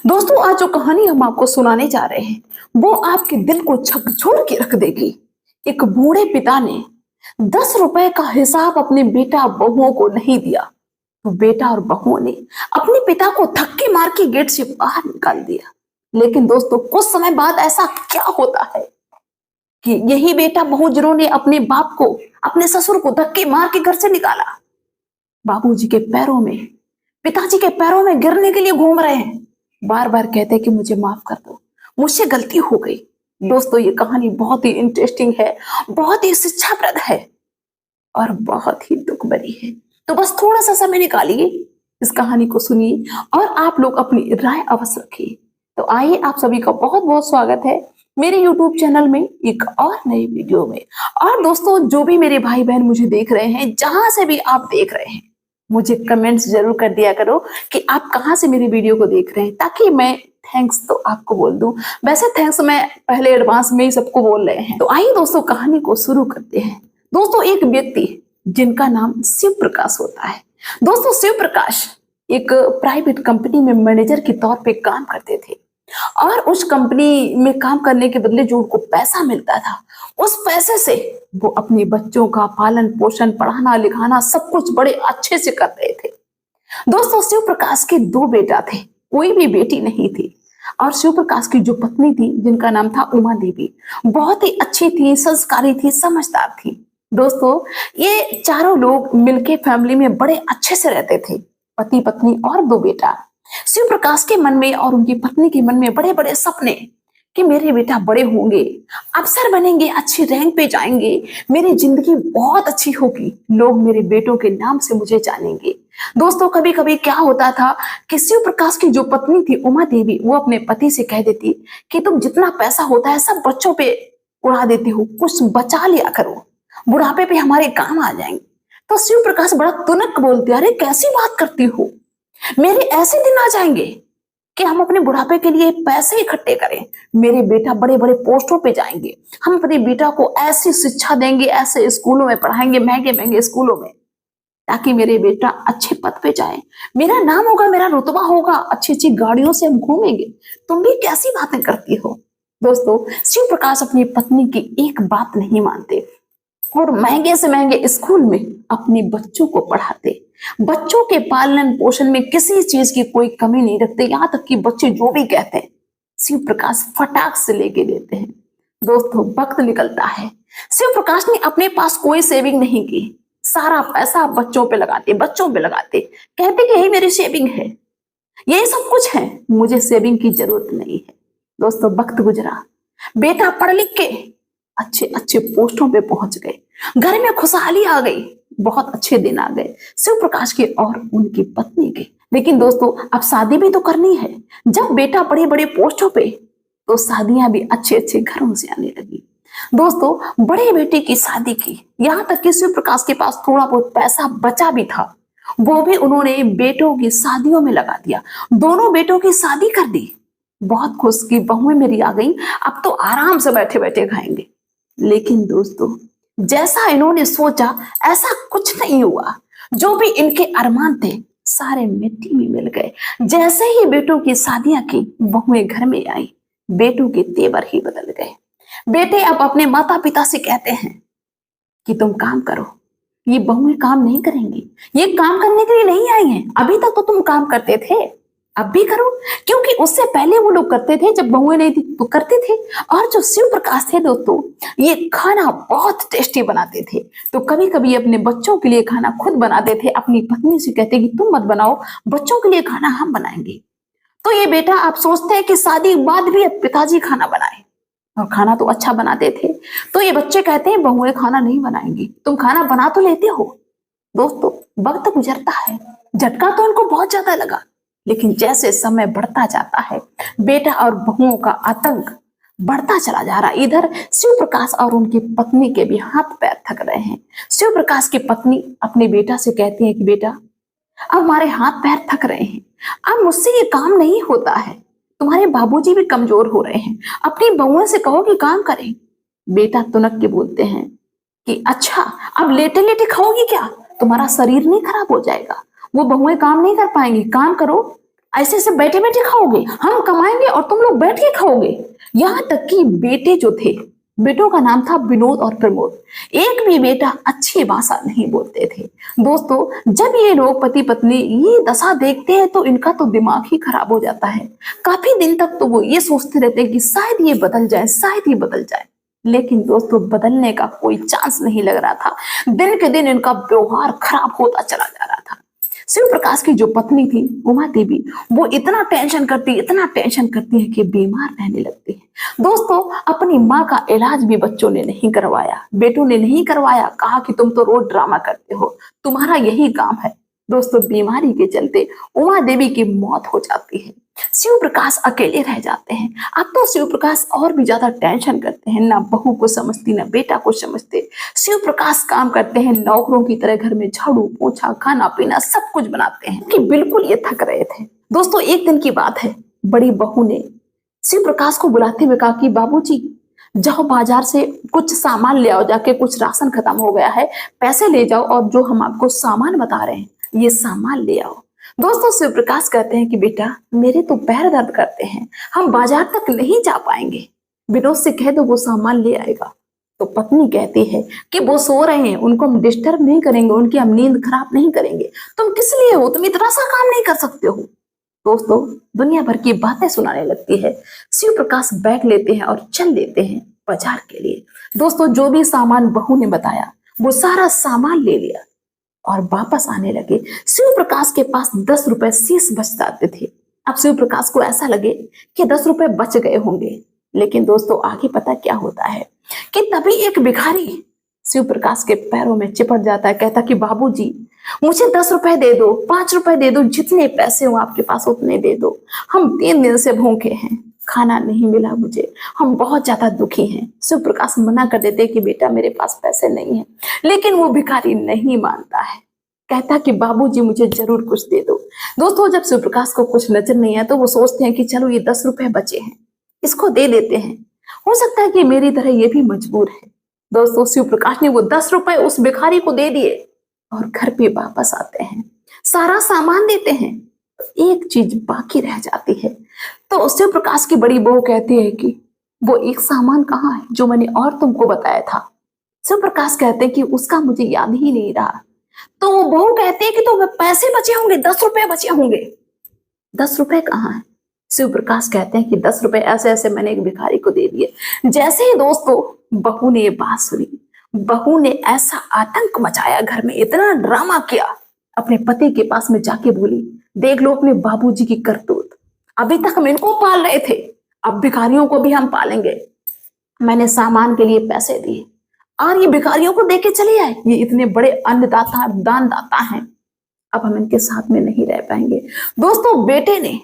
दोस्तों, आज जो कहानी हम आपको सुनाने जा रहे हैं वो आपके दिल को झकझोर के रख देगी। एक बूढ़े पिता ने 10 रुपए का हिसाब अपने बेटा बहुओं को नहीं दिया, तो बेटा और बहुओं ने अपने पिता को धक्के मार के गेट से बाहर निकाल दिया। लेकिन दोस्तों, कुछ समय बाद ऐसा क्या होता है कि यही बेटा बहू जिन्होंने अपने बाप को, अपने ससुर को धक्के मार के घर से निकाला, बाबूजी के पैरों में, पिताजी के पैरों में गिरने के लिए घूम रहे हैं, बार बार कहते हैं कि मुझे माफ कर दो, मुझसे गलती हो गई। दोस्तों, ये कहानी बहुत ही इंटरेस्टिंग है, बहुत ही शिक्षाप्रद है और बहुत ही दुख भरी है। तो बस थोड़ा सा समय निकालिए, इस कहानी को सुनिए और आप लोग अपनी राय अवश्य रखिए। तो आइए, आप सभी का बहुत बहुत स्वागत है मेरे YouTube चैनल में एक और नई वीडियो में। और दोस्तों, जो भी मेरे भाई बहन मुझे देख रहे हैं, जहां से भी आप देख रहे हैं, मुझे कमेंट्स जरूर कर दिया करो कि आप कहां से मेरी वीडियो को देख रहे हैं, ताकि मैं थैंक्स तो आपको बोल दूं। वैसे थैंक्स मैं पहले एडवांस में ही सबको बोल रहे हैं। तो आइए दोस्तों, कहानी को शुरू करते हैं। दोस्तों, एक व्यक्ति जिनका नाम शिव प्रकाश होता है। दोस्तों, शिव प्रकाश एक प्राइवेट कंपनी में मैनेजर के तौर पे काम करते थे और उस कंपनी में काम करने के बदले जो उनको पैसा मिलता था, उस पैसे से वो अपने बच्चों का पालन पोषण, पढ़ाना लिखाना सब कुछ बड़े अच्छे से कर रहे थे। दोस्तों, शिव प्रकाश के 2 बेटा थे, कोई भी बेटी नहीं थी। और शिव प्रकाश की जो पत्नी थी, जिनका नाम था उमा देवी, बहुत ही अच्छी थी, संस्कारी थी, समझदार थी। दोस्तों, ये चारों लोग मिलके फैमिली में बड़े अच्छे से रहते थे, पति पत्नी और 2 बेटा। शिव प्रकाश के मन में और उनकी पत्नी के मन में बड़े बड़े सपने कि मेरे बेटा बड़े होंगे, अफसर बनेंगे, अच्छी रैंक पे जाएंगे, मेरी जिंदगी बहुत अच्छी होगी, लोग मेरे बेटों के नाम से मुझे जानेंगे। दोस्तों, कभी कभी क्या होता था कि शिव प्रकाश की जो पत्नी थी उमा देवी, वो अपने पति से कह देती कि तुम जितना पैसा होता है सब बच्चों पे उड़ा देते हो, कुछ बचा लिया करो, बुढ़ापे पे हमारे काम आ जाएंगे। तो शिव प्रकाश बड़ा तुनक बोलते, अरे कैसी बात करती हो, मेरे ऐसे दिन आ जाएंगे कि हम अपने बुढ़ापे के लिए पैसे इकट्ठे करें, मेरे बेटा बड़े बड़े पोस्टों पे जाएंगे, हम अपने बेटा को ऐसी शिक्षा देंगे, ऐसे स्कूलों में पढ़ाएंगे, महंगे महंगे स्कूलों में, ताकि मेरे बेटा अच्छे पद पे जाए, मेरा नाम होगा, मेरा रुतबा होगा, अच्छी अच्छी गाड़ियों से हम घूमेंगे। तुम भी कैसी बातें करती हो। दोस्तों, शिव प्रकाश अपनी पत्नी की एक बात नहीं मानते और महंगे से महंगे स्कूल में अपने बच्चों को पढ़ाते, बच्चों के पालन पोषण में किसी चीज की कोई कमी नहीं रखते, यहां तक कि बच्चे जो भी कहते हैं शिव प्रकाश फटाक से लेके देते हैं। दोस्तों, वक्त निकलता है, शिव प्रकाश ने अपने पास कोई सेविंग नहीं की, सारा पैसा बच्चों पे लगाते, बच्चों पे लगाते, कहते कि यही मेरी सेविंग है, यही सब कुछ है, मुझे सेविंग की जरूरत नहीं है। दोस्तों, वक्त गुजरा, बेटा पढ़ लिख के अच्छे अच्छे पोस्टों पे पहुंच गए, घर में खुशहाली आ गई, बहुत अच्छे दिन आ गए शिव प्रकाश के और उनकी पत्नी के। लेकिन दोस्तों, अब शादी भी तो करनी है। जब बेटा बड़े बड़े पोस्टों पे, तो शादियां भी अच्छे अच्छे घरों से आने लगी। दोस्तों, बड़े बेटे की शादी की, यहाँ तक कि शिव प्रकाश के पास थोड़ा बहुत पैसा बचा भी था, वो भी उन्होंने बेटों की शादियों में लगा दिया, दोनों बेटों की शादी कर दी। बहुत खुश की बहुएं मेरी आ गई, अब तो आराम से बैठे बैठे खाएंगे। लेकिन दोस्तों, जैसा इन्होंने सोचा ऐसा कुछ नहीं हुआ। जो भी इनके अरमान थे सारे मिट्टी में मिल गए। जैसे ही बेटों की शादियां की, बहुएं घर में आई, बेटों के तेवर ही बदल गए। बेटे अब अपने माता पिता से कहते हैं कि तुम काम करो, ये बहुएं काम नहीं करेंगी, ये काम करने के लिए नहीं आई हैं, अभी तक तो तुम काम करते थे, अब भी करो, क्योंकि उससे पहले वो लोग करते थे, जब बहुएं नहीं थी तो करते थे। और जो शिव प्रकाश थे दोस्तों, ये खाना बहुत टेस्टी बनाते थे, तो कभी कभी अपने बच्चों के लिए खाना खुद बनाते थे, अपनी पत्नी से कहते कि तुम मत बनाओ, बच्चों के लिए खाना हम बनाएंगे। तो ये बेटा आप सोचते हैं कि शादी के बाद भी अब पिताजी खाना बनाए, और खाना तो अच्छा बनाते थे। तो ये बच्चे कहते हैं बहुएं खाना नहीं बनाएंगी, तुम खाना बना तो लेते हो। दोस्तों, वक्त गुजरता है, झटका तो उनको बहुत ज्यादा लगा, लेकिन जैसे समय बढ़ता जाता है, बेटा और बहुओं का आतंक बढ़ता चला जा रहा। इधर शिव प्रकाश और उनकी पत्नी के भी हाथ पैर थक रहे हैं। शिव प्रकाश की पत्नी अपने बेटा से कहती है कि बेटा, अब हमारे हाथ पैर थक रहे हैं, अब मुझसे ये काम नहीं होता है, तुम्हारे बाबूजी भी कमजोर हो रहे हैं, अपनी बहुओं से कहो कि काम करें। बेटा तुनक के बोलते हैं कि अच्छा, अब लेटे लेटे खाओगी क्या, तुम्हारा शरीर नहीं खराब हो जाएगा, वो बहुएं काम नहीं कर पाएंगी, काम करो, ऐसे ऐसे बैठे बैठे खाओगे, हम कमाएंगे और तुम लोग बैठ के खाओगे। यहाँ तक कि बेटे जो थे, बेटों का नाम था विनोद और प्रमोद, एक भी बेटा अच्छी भाषा नहीं बोलते थे। दोस्तों जब ये लोग पति पत्नी ये दशा देखते हैं तो इनका तो दिमाग ही खराब हो जाता है। काफी दिन तक तो वो ये सोचते रहते हैं कि शायद ये बदल जाए, शायद ये बदल जाए। लेकिन दोस्तों बदलने का कोई चांस नहीं लग रहा था। दिन के दिन इनका व्यवहार खराब होता चला जा रहा था। शिव प्रकाश की जो पत्नी थी उमा देवी, वो इतना टेंशन करती है कि बीमार रहने लगती है। दोस्तों अपनी माँ का इलाज भी बच्चों ने नहीं करवाया, बेटों ने नहीं करवाया। कहा कि तुम तो रोज ड्रामा करते हो, तुम्हारा यही काम है। दोस्तों बीमारी के चलते उमा देवी की मौत हो जाती है। शिव प्रकाश अकेले रह जाते हैं। अब तो शिव प्रकाश और भी ज्यादा टेंशन करते हैं, ना बहू को समझती ना बेटा को समझते। शिव प्रकाश काम करते हैं नौकरों की तरह, घर में झाड़ू पोछा खाना पीना सब कुछ बनाते हैं कि बिल्कुल ये थक रहे थे। दोस्तों एक दिन की बात है, बड़ी बहू ने शिव प्रकाश को बुलाते हुए कहा कि बाबूजी जाओ बाजार से कुछ सामान ले आओ, जाके कुछ राशन खत्म हो गया है, पैसे ले जाओ और जो हम आपको सामान बता रहे हैं ये सामान ले आओ। दोस्तों शिव प्रकाश कहते हैं कि बेटा मेरे तो पैर दर्द करते हैं, हम बाजार तक नहीं जा पाएंगे, विनोद से कह दो वो सामान ले आएगा। तो पत्नी कहती है कि वो सो रहे हैं, उनको हम डिस्टर्ब नहीं करेंगे, उनकी हम नींद खराब नहीं करेंगे, तुम किस लिए हो, तुम इतना सा काम नहीं कर सकते हो। दोस्तों दुनिया भर की बातें सुनाने लगती है। शिव प्रकाश बैग लेते हैं और चल देते हैं बाजार के लिए। दोस्तों जो भी सामान बहू ने बताया वो सारा सामान ले लिया और वापस आने लगे। शिव प्रकाश के पास 10 रुपए शेष बच जाते थे। अब शिव प्रकाश को ऐसा लगे कि 10 रुपए बच गए होंगे। लेकिन दोस्तों आगे पता क्या होता है कि तभी एक भिखारी शिव प्रकाश के पैरों में चिपट जाता है। कहता कि बाबूजी मुझे 10 रुपए दे दो, 5 रुपए दे दो, जितने पैसे हो आपके पास उतने दे दो, हम 3 दिन से भूखे हैं, खाना नहीं मिला मुझे, हम बहुत ज्यादा दुखी हैं। शिव प्रकाश मना कर देते कि बेटा मेरे पास पैसे नहीं है। लेकिन वो भिखारी नहीं मानता है, कहता कि बाबूजी मुझे जरूर कुछ दे दो। दोस्तों जब शिव प्रकाश को कुछ नजर नहीं आया तो वो सोचते हैं कि चलो ये 10 रुपए बचे हैं, इसको दे देते हैं, हो सकता है कि मेरी तरह ये भी मजबूर है। दोस्तों शिव प्रकाश ने वो 10 रुपए उस भिखारी को दे दिए और घर पे वापस आते हैं, सारा सामान देते हैं। एक चीज बाकी रह जाती है। तो शिव प्रकाश की बड़ी बहू कहती है कि वो एक सामान कहाँ है जो मैंने और तुमको बताया था। शिव प्रकाश कहते हैं कि उसका मुझे याद ही नहीं रहा। तो वो बहू कहती है कि तो पैसे बचे होंगे, 10 रुपए बचे होंगे, 10 रुपए कहाँ है। शिव प्रकाश कहते हैं कि 10 रुपए ऐसे ऐसे मैंने एक भिखारी को दे दिए। जैसे ही दोस्तों बहू ने ये बात सुनी, बहू ने ऐसा आतंक मचाया, घर में इतना ड्रामा किया, अपने पति के पास में जाके बोली देख लो अपने बाबूजी की करतूत, अभी तक हम इनको पाल रहे थे, अब भिखारियों को भी हम पालेंगे। मैंने सामान के लिए पैसे दिए और ये भिखारियों को देके चले आए, ये इतने बड़े अन्नदाता दानदाता हैं, अब हम इनके साथ में नहीं रह पाएंगे। दोस्तों बेटे ने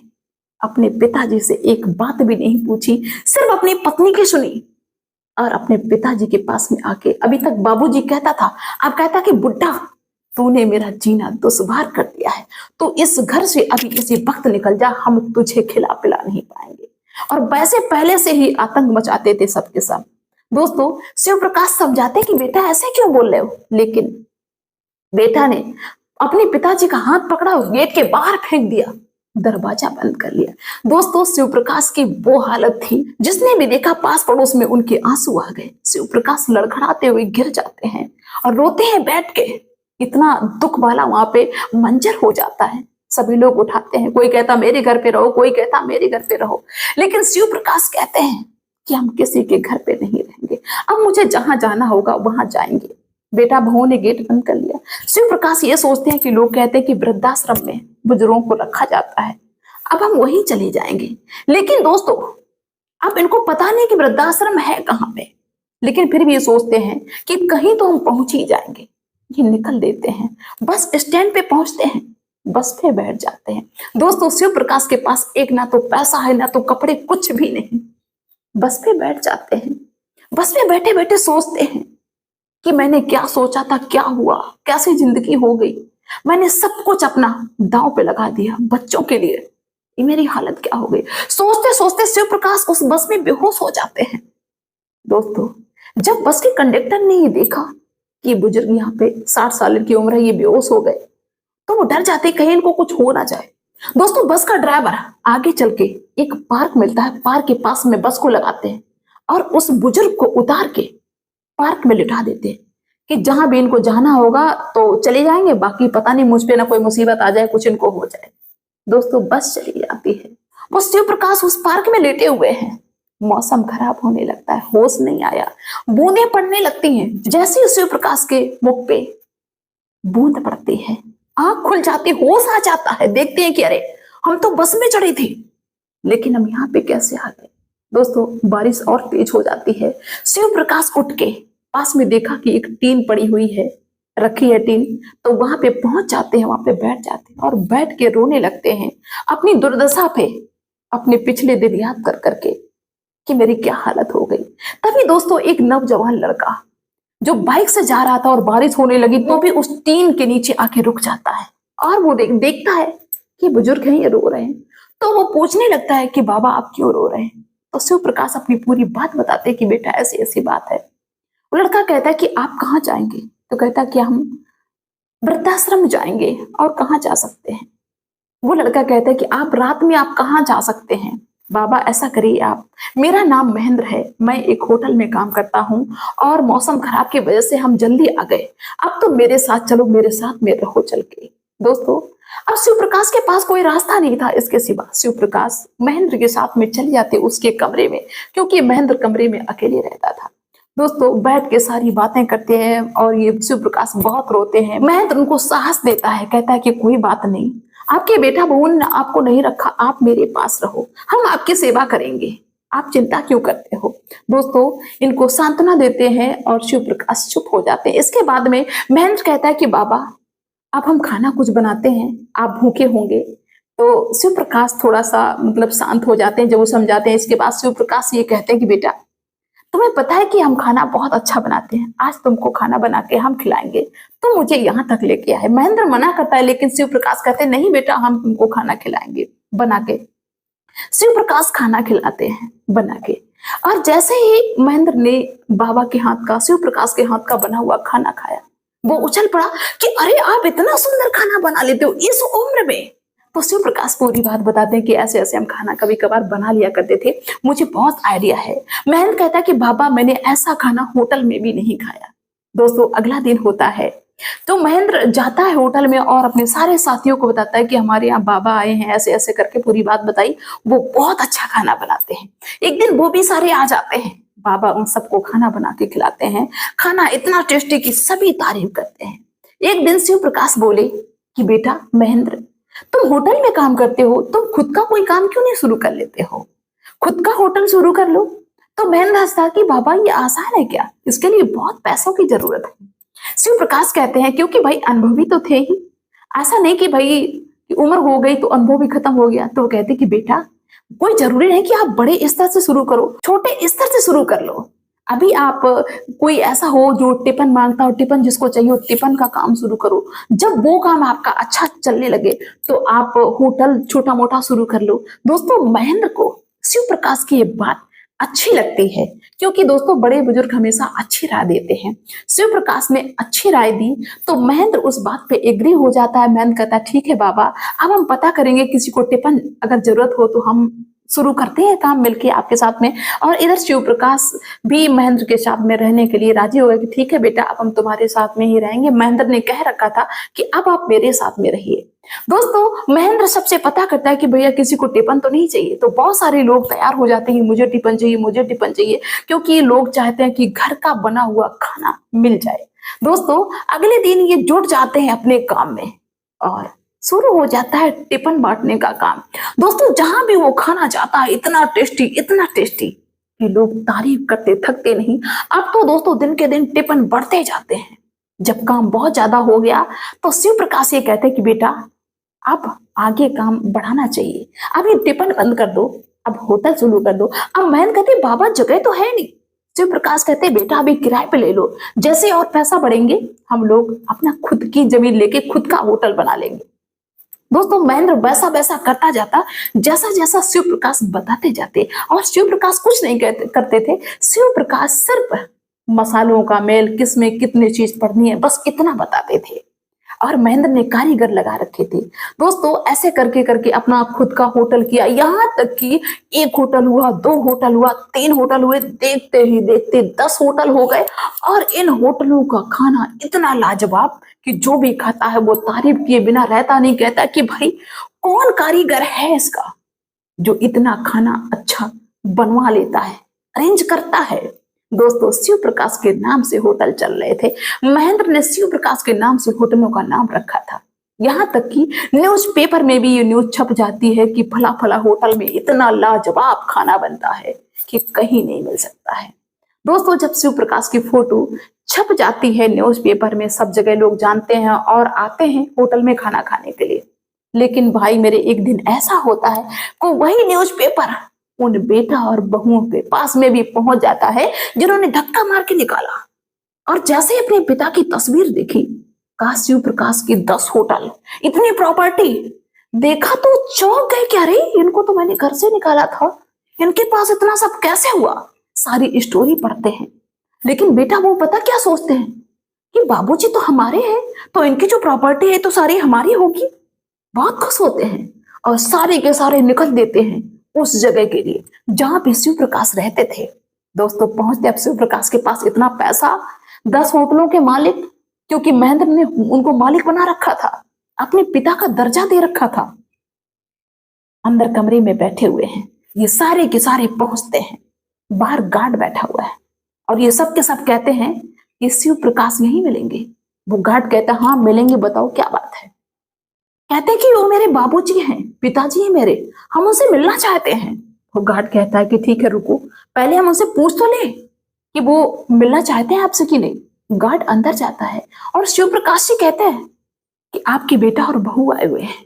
अपने पिताजी से एक बात भी नहीं पूछी, सिर्फ अपनी पत्नी की सुनी और अपने पिताजी के पास में आके, अभी तक बाबूजी कहता था, अब कहता कि बुड्ढा तूने मेरा जीना दुश्वार कर दिया है, तो इस घर से अभी इसी वक्त निकल जा, हम तुझे खिला पिला नहीं पाएंगे। और वैसे पहले से ही आतंक मचाते थे सबके सब। दोस्तों शिव प्रकाश समझाते कि बेटा ऐसे क्यों बोल रहे हो, लेकिन बेटा ने अपने पिताजी का हाथ पकड़ा और गेट के बाहर फेंक दिया, दरवाजा बंद कर लिया। दोस्तों शिव प्रकाश की वो हालत थी, जिसने भी देखा पास पड़ोस में उनके आंसू आ गए। शिव प्रकाश लड़खड़ाते हुए गिर जाते हैं और रोते हैं बैठ के। इतना दुख वाला वहां पे मंजर हो जाता है। सभी लोग उठाते हैं, कोई कहता मेरे घर पे रहो, कोई कहता मेरे घर पे रहो, लेकिन शिव प्रकाश कहते हैं कि हम किसी के घर पे नहीं रहेंगे, अब मुझे जहां जाना होगा वहां जाएंगे। बेटा बहू ने गेट बंद कर लिया। शिव प्रकाश ये सोचते हैं कि लोग कहते हैं कि वृद्धाश्रम में बुजुर्गों को रखा जाता है, अब हम वहीं चले जाएंगे। लेकिन दोस्तों अब इनको पता नहीं कि वृद्धाश्रम है कहाँ पे, लेकिन फिर भी ये सोचते हैं कि कहीं तो हम पहुंच ही जाएंगे। ये निकल देते हैं, बस स्टैंड पे पहुंचते हैं, बस पे बैठ जाते हैं। दोस्तों शिव प्रकाश के पास एक ना तो पैसा है ना तो कपड़े, कुछ भी नहीं। बस पे बैठ जाते हैं। बस पे बैठे बैठे सोचते हैं कि मैंने क्या सोचा था, क्या हुआ, कैसी जिंदगी हो गई, मैंने सब कुछ अपना दांव पे लगा दिया बच्चों के लिए, ये मेरी हालत क्या हो गई। सोचते सोचते शिव प्रकाश उस बस में बेहोश हो जाते हैं। दोस्तों जब बस के कंडक्टर ने ये देखा कि बुजुर्ग यहाँ पे 60 साल की उम्र है, ये बेहोश हो गए, तो वो डर जाते कहीं इनको कुछ हो ना जाए। दोस्तों बस का ड्राइवर आगे चल के एक पार्क मिलता है, पार्क के पास में बस को लगाते हैं और उस बुजुर्ग को उतार के पार्क में लिटा देते हैं कि जहां भी इनको जाना होगा तो चले जाएंगे, बाकी पता नहीं मुझ पे ना कोई मुसीबत आ जाए, कुछ इनको हो जाए। दोस्तों बस चली जाती है, वो शिव प्रकाश उस पार्क में लेटे हुए हैं। मौसम खराब होने लगता है, होश नहीं आया, बूंदें पड़ने लगती हैं। जैसे ही शिव प्रकाश के मुख पे बूंद पड़ती है, आंख खुल जाती, होश आ जाता है। देखते हैं कि अरे हम तो बस में चढ़े थे, लेकिन हम यहाँ पे कैसे आ गए। दोस्तों बारिश और तेज हो जाती है। शिव प्रकाश उठ के पास में देखा कि एक टीन पड़ी हुई है, रखी है टीन, तो वहां पे पहुंच जाते हैं, वहां पे बैठ जाते हैं और बैठ के रोने लगते हैं अपनी दुर्दशा पे, अपने पिछले दिन याद कर करके कि मेरी क्या हालत हो गई। तभी दोस्तों एक नौजवान लड़का जो बाइक से जा रहा था और बारिश होने लगी तो भी उस टीन के नीचे आके रुक जाता है और वो देखता है कि बुजुर्ग हैं, ये रो रहे हैं। तो वो पूछने लगता है कि बाबा आप क्यों रो रहे हैं। तो शिव प्रकाश अपनी पूरी बात बताते हैं कि बेटा ऐसी ऐसी बात है। वो लड़का कहता है कि आप कहाँ जाएंगे। तो कहता है कि हम वृद्धाश्रम जाएंगे। और कहाँ जा सकते हैं। वो लड़का कहता है कि आप रात में आप कहाँ जा सकते हैं। बाबा ऐसा करिए आप, मेरा नाम महेंद्र है, मैं एक होटल में काम करता हूँ और मौसम खराब की वजह से हम जल्दी आ गए, अब तो मेरे साथ चलो, मेरे साथ में रहो चल के। दोस्तों अब शिव प्रकाश के पास कोई रास्ता नहीं था इसके सिवा। शिव प्रकाश महेंद्र के साथ में चले जाते उसके कमरे में, क्योंकि महेंद्र कमरे में अकेले रहता था। दोस्तों बैठ के सारी बातें करते हैं और ये शिव प्रकाश बहुत रोते हैं। महेंद्र उनको साहस देता है, कहता है कि कोई बात नहीं, आपके बेटा बहू ने आपको नहीं रखा, आप मेरे पास रहो, हम आपकी सेवा करेंगे, आप चिंता क्यों करते हो। दोस्तों इनको सांत्वना देते हैं और शिव प्रकाश चुप हो जाते हैं। इसके बाद में महेंद्र कहता है कि बाबा अब हम खाना कुछ बनाते हैं, आप भूखे होंगे। तो शिव प्रकाश थोड़ा सा मतलब शांत हो जाते हैं जब वो समझाते हैं। इसके बाद शिव प्रकाश ये कहते हैं कि बेटा तुम्हें पता है कि हम खाना बहुत अच्छा बनाते हैं, आज तुमको खाना बना के हम खिलाएंगे, तो मुझे यहाँ तक लेके आए। महेंद्र मना करता है लेकिन शिव प्रकाश कहते हैं नहीं बेटा हम तुमको खाना खिलाएंगे बना के। शिव प्रकाश खाना खिलाते हैं बना के। और जैसे ही महेंद्र ने बाबा के हाथ का, शिव प्रकाश के हाथ का बना हुआ खाना खाया, वो उछल पड़ा कि अरे आप इतना सुंदर खाना बना लेते हो इस उम्र में। तो शिव प्रकाश पूरी बात बताते हैं कि ऐसे ऐसे हम खाना कभी कभार बना लिया करते थे, मुझे बहुत आइडिया है। महेंद्र कहता है कि बाबा मैंने ऐसा खाना होटल में भी नहीं खाया। दोस्तों अगला दिन होता है तो महेंद्र जाता है होटल में और अपने सारे साथियों को बताता है कि हमारे यहाँ बाबा आए हैं, ऐसे ऐसे करके पूरी बात बताई, वो बहुत अच्छा खाना बनाते हैं। एक दिन वो भी सारे आ जाते हैं, बाबा उन सबको खाना बना के खिलाते हैं। खाना इतना टेस्टी कि सभी तारीफ करते हैं। एक दिन शिव प्रकाश बोले कि बेटा महेंद्र तुम होटल में काम करते हो, तुम खुद का कोई काम क्यों नहीं शुरू कर लेते हो, खुद का होटल शुरू कर लो। तो महेंद्र हंसता कि बाबा ये आसान है क्या, इसके लिए बहुत पैसों की जरूरत है। शिव प्रकाश कहते हैं क्योंकि भाई अनुभवी तो थे ही, ऐसा नहीं कि भाई उम्र हो गई तो अनुभव भी खत्म हो गया। तो वो कहते कि बेटा कोई जरूरी नहीं कि आप बड़े स्तर से शुरू करो, छोटे स्तर से शुरू कर लो। अभी आप कोई ऐसा हो जो टिफिन मांगता हो, टिफिन जिसको चाहिए हो, टिफिन का काम शुरू करो। जब वो काम आपका अच्छा चलने लगे तो आप होटल छोटा मोटा शुरू कर लो। दोस्तों महेंद्र को शिव प्रकाश की ये बात अच्छी लगती है, क्योंकि दोस्तों बड़े बुजुर्ग हमेशा अच्छी राय देते हैं। शिव प्रकाश ने अच्छी राय दी तो महेंद्र उस बात पे एग्री हो जाता है। महेंद्र कहता है ठीक है बाबा, अब हम पता करेंगे, किसी को टिफिन अगर जरूरत हो तो हम शुरू करते हैं काम मिलके आपके साथ में। और इधर शिव प्रकाश भी महेंद्र के साथ में रहने के लिए राजी हो गए कि ठीक है बेटा अब हम तुम्हारे साथ में ही रहेंगे। महेंद्र ने कह रखा था कि अब आप मेरे साथ में रहिए। दोस्तों महेंद्र सबसे पता करता है कि भैया किसी को टिफिन तो नहीं चाहिए, तो बहुत सारे लोग तैयार हो जाते हैं मुझे टिफिन चाहिए, मुझे टिफिन चाहिए, क्योंकि लोग चाहते हैं कि घर का बना हुआ खाना मिल जाए। दोस्तों अगले दिन ये जुट जाते हैं अपने काम में और शुरू हो जाता है टिफिन बांटने का काम। दोस्तों जहां भी वो खाना जाता है इतना टेस्टी कि लोग तारीफ करते थकते नहीं। अब तो दोस्तों दिन के दिन टिफिन बढ़ते जाते हैं। जब काम बहुत ज्यादा हो गया तो शिव प्रकाश ये कहते हैं कि बेटा अब आगे काम बढ़ाना चाहिए, अब ये टिफिन बंद कर दो, अब होटल शुरू कर दो। अब महेंद्र कहते बाबा जगह तो है नहीं। शिव प्रकाश कहते बेटा अभी किराए पे ले लो, जैसे और पैसा बढ़ेंगे हम लोग अपना खुद की जमीन लेके खुद का होटल बना लेंगे। दोस्तों महेंद्र वैसा वैसा करता जाता जैसा जैसा शिव प्रकाश बताते जाते। और शिव प्रकाश कुछ नहीं करते थे, शिव प्रकाश सिर्फ मसालों का मेल, किसमें कितनी चीज पड़नी है, बस इतना बताते थे। और महेंद्र ने कारीगर लगा रखे थे। दोस्तों ऐसे करके करके अपना खुद का होटल किया, यहाँ तक कि 1 होटल हुआ, 2 होटल हुआ, 3 होटल हुए, देखते ही देखते 10 होटल हो गए। और इन होटलों का खाना इतना लाजवाब कि जो भी खाता है वो तारीफ किए बिना रहता नहीं, कहता कि भाई कौन कारीगर है इसका जो इतना खाना अच्छा बनवा लेता है, अरेंज करता है। दोस्तों शिव प्रकाश के नाम से होटल चल रहे थे। महेंद्र ने शिव प्रकाश के नाम से होटलों का नाम रखा था। यहाँ तक कि न्यूज़पेपर में भी ये न्यूज छप जाती है कि फला फला होटल में इतना लाजवाब खाना बनता है कि कहीं नहीं मिल सकता है। दोस्तों जब शिव प्रकाश की फोटो छप जाती है न्यूज़पेपर में, सब जगह लोग जानते हैं और आते हैं होटल में खाना खाने के लिए। लेकिन भाई मेरे एक दिन ऐसा होता है कि वही न्यूज़पेपर उन बेटा और बहुओं के पास में भी पहुंच जाता है जिन्होंने धक्का मार के निकाला। और जैसे अपने पिता की तस्वीर देखी, कहा शिव प्रकाश की 10 होटल, इतनी प्रॉपर्टी, देखा तो चौंक गए, क्या रे इनको तो मैंने घर से निकाला था, इनके पास इतना सब कैसे हुआ। सारी स्टोरी पढ़ते हैं। लेकिन बेटा वो पता क्या सोचते हैं कि बाबूजी तो हमारे हैं, तो इनकी जो प्रॉपर्टी है तो सारी हमारी होगी। बहुत खुश होते हैं और सारे के सारे निकल देते हैं उस जगह के लिए जहां पे शिव प्रकाश रहते थे। दोस्तों पहुंचते अब शिव प्रकाश के पास इतना पैसा, 10 होटलों के मालिक, क्योंकि महेंद्र ने उनको मालिक बना रखा था, अपने पिता का दर्जा दे रखा था। अंदर कमरे में बैठे हुए हैं, ये सारे के सारे पहुंचते हैं। बाहर गार्ड बैठा हुआ है और ये सब के सब कहते हैं कि शिव प्रकाश यहीं मिलेंगे। वो गार्ड कहता है हाँ मिलेंगे, बताओ क्या बात है। कहते कि वो मेरे बाबूजी हैं, पिताजी हैं मेरे, हम उनसे मिलना चाहते हैं। वो गार्ड कहता है कि ठीक है रुको, पहले हम उनसे पूछ तो ले कि वो मिलना चाहते हैं आपसे कि नहीं। गार्ड अंदर जाता है और शिव प्रकाश जी कहते हैं कि आपके बेटा और बहू आए हुए हैं,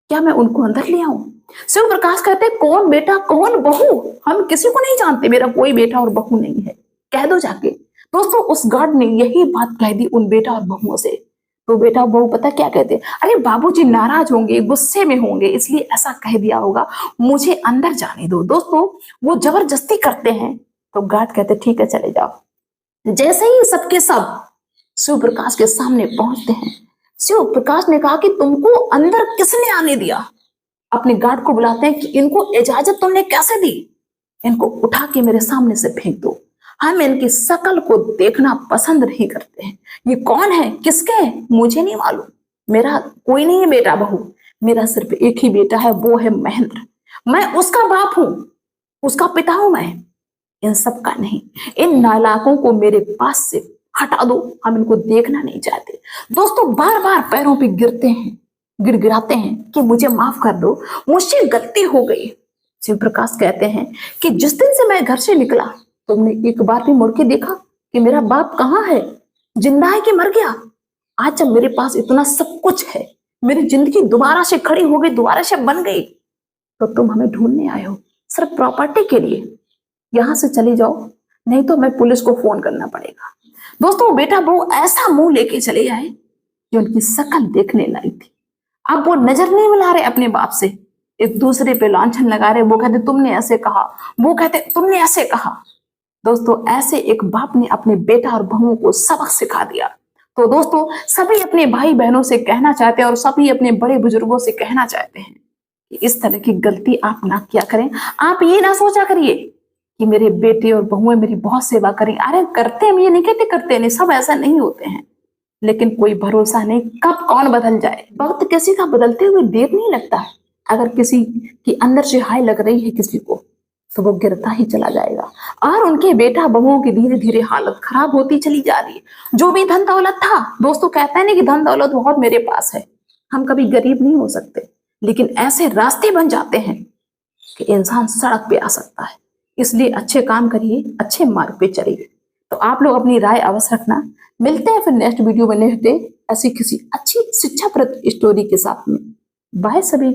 क्या मैं उनको अंदर ले आऊं। शिव प्रकाश कहते हैं कौन बेटा कौन बहू, हम किसी को नहीं जानते, मेरा कोई बेटा और बहू नहीं है, कह दो जाके। दोस्तों उस गार्ड ने यही बात कह दी उन बेटा और बहुओं से। तो बेटा बहू पता क्या कहते, अरे बाबूजी नाराज होंगे, गुस्से में होंगे, इसलिए ऐसा कह दिया होगा, मुझे अंदर जाने दो। दोस्तों वो जबरदस्ती करते हैं तो गार्ड कहते ठीक है चले जाओ। जैसे ही सबके सब शिव प्रकाश के सामने पहुंचते हैं, शिव प्रकाश ने कहा कि तुमको अंदर किसने आने दिया। अपने गार्ड को बुलाते हैं कि इनको इजाजत तुमने कैसे दी, इनको उठा के मेरे सामने से फेंक दो, हम इनकी शकल को देखना पसंद नहीं करते हैं। ये कौन है, किसके है, मुझे नहीं मालूम, मेरा कोई नहीं है बेटा बहू, मेरा सिर्फ एक ही बेटा है, वो है महेंद्र, मैं उसका बाप हूं, उसका पिता हूं मैं, इन सब का नहीं। इन नालायकों को मेरे पास से हटा दो, हम इनको देखना नहीं चाहते। दोस्तों बार बार पैरों पे गिरते हैं, गिड़गिड़ाते हैं कि मुझे माफ कर दो, मुझसे गलती हो गई। शिव प्रकाश कहते हैं कि जिस दिन से मैं घर से निकला तुमने एक बार भी मुड़ के देखा कि मेरा बाप कहाँ है, जिंदा है कि मर गया। आज जब मेरे पास इतना सब कुछ है, मेरी जिंदगी दोबारा से खड़ी हो गई, दोबारा से बन गई, तो तुम हमें ढूंढने आए हो सिर्फ प्रॉपर्टी के लिए। यहां से चले जाओ, नहीं तो मैं पुलिस को फोन करना पड़ेगा। दोस्तों बेटा बहू ऐसा मुंह लेके चले आए कि उनकी शकल देखने लायक थी। अब वो नजर नहीं मिला रहे अपने बाप से, एक दूसरे पे लांछन लगा रहे। वो कहते तुमने ऐसे कहा, वो कहते तुमने ऐसे कहा। दोस्तों ऐसे एक बाप ने अपने बेटा और बहुओं को सबक सिखा दिया। तो दोस्तों सभी अपने भाई बहनों से कहना चाहते हैं और सभी अपने बड़े बुजुर्गों से कहना चाहते हैं कि इस तरह की गलती आप ना किया करें। आप ये ना सोचा करिए कि मेरे बेटे और बहुएं मेरी बहुत सेवा करें, अरे करते हैं, ये नहीं कहते करते नहीं, सब ऐसा नहीं होते हैं, लेकिन कोई भरोसा नहीं कब कौन बदल जाए। वक्त किसी का बदलते हुए देर नहीं लगता है। अगर किसी की अंदर से हाय लग रही है किसी को, तो वो गिरता ही चला जाएगा। और उनके बेटा बहुओं की धीरे धीरे हालत खराब होती चली जा रही है। जो भी धन दौलत था, दोस्तों कहते हैं ना कि धन दौलत बहुत मेरे पास है, हम कभी गरीब नहीं हो सकते, लेकिन ऐसे रास्ते बन जाते हैं कि इंसान सड़क पे आ सकता है। इसलिए अच्छे काम करिए, अच्छे मार्ग पे चलिए। तो आप लोग अपनी राय अवश्य रखना। मिलते हैं फिर नेक्स्ट वीडियो में नेक्स्ट डे ऐसी किसी अच्छी शिक्षाप्रद स्टोरी के साथ में। बाय सभी।